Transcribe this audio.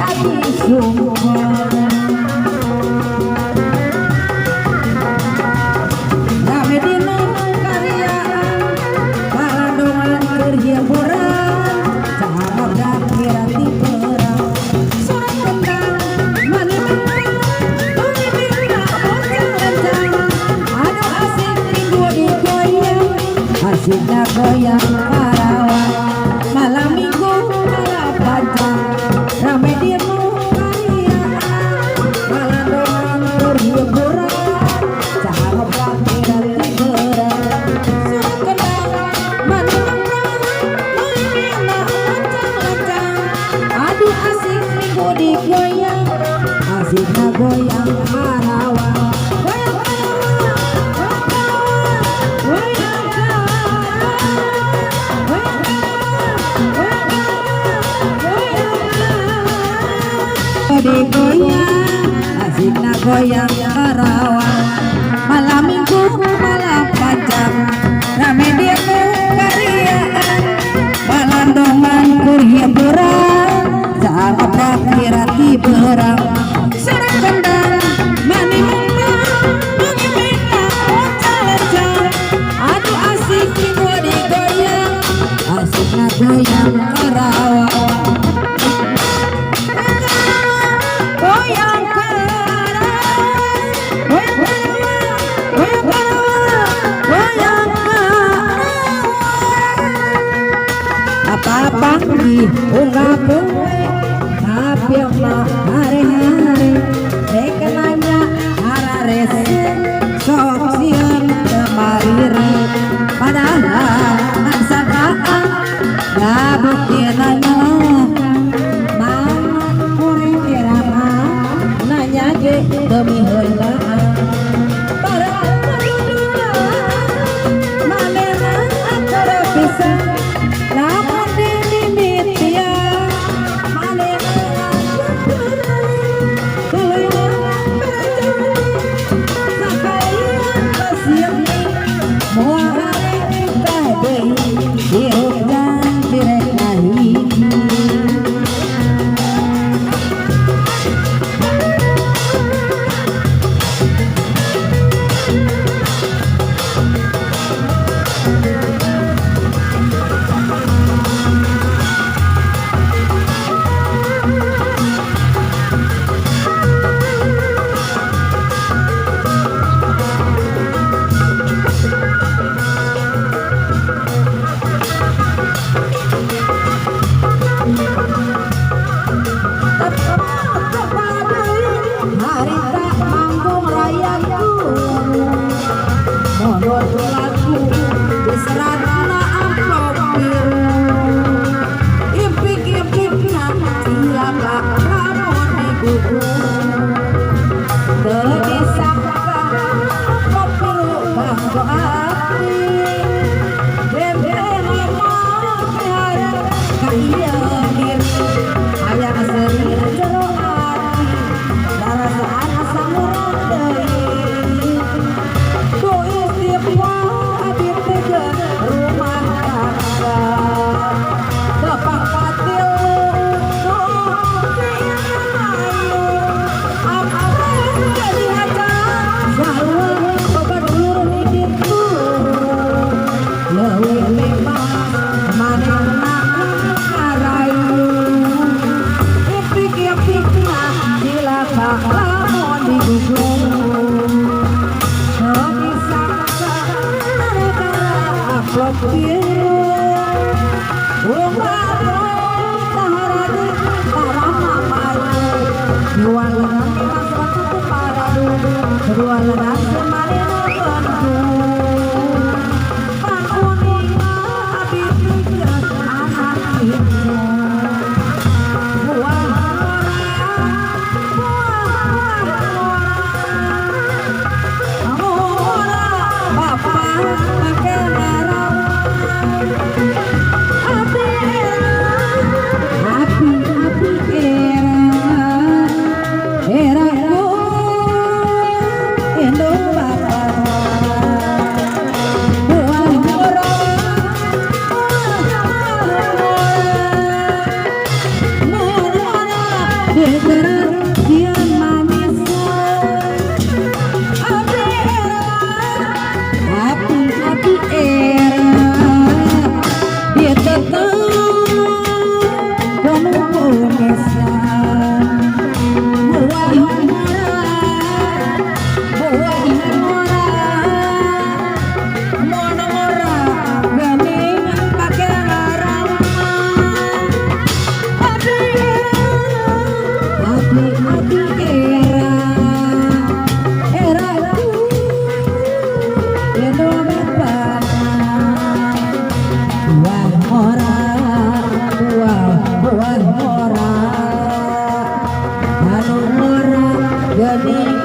ati sumber rame dina karyaan palandongan berhiburan sahabat dan kirati perang surat tentang menenang tuni bina bocah-bocah anu asik minggu digoyang asikna goyang Karawang malam minggu malam panjang rame demo karyaan palandongan berhiburan sahabat dan kirati perang surat tentang menenang tuni bina bocah-bocah adu asik minggu digoyang asikna goyang Karawang goyang digoyang asikna goyang Karawang malam minggu malam panjang rame demo karyaan palandongan berhiburan sahabat kirati berang surat kendang manimuna mengimina bocah-bocah adu asik minggu digoyang asikna goyang Karawang goyang Karawang goyang Karawang apa-apa di unggah kowe tapi mah hari-hari dekenanya hararese sok sieun kemariri padahal angsakaan da buktina mana kuring irama nanya ge demi heulaan manehna antara pisan lamun dimimitian manehna sakalian basieuti moal kita deui dirugan direk nahiji harita manggung rayaku mohon lagu diserahna amplop biru impik-impikna cilaka lamun digugur teu disangka amplop biru banggo ati bebel mah harap ka ieu diri aya seri jero ati darasaan asa murah deui tu istighfar abdi teh rumah tangga bapak patil tu ayu apa jadi aja sarua obat dulur hidupku leuwih nikmat manehna ngarayu impik-impikna cilaka lamun digugur teu disangka amplop biru rumah saharadi tarama maju dua lengan masratu paradu kedua lengan semalina bentu pangunina abdi pijeun anak itu buah bapak make merah api era ku indung bapak dia manis api era dia tetap penuh kesan buah mora ganing pakai larang api era itu buah mora buah mora anu mora ganing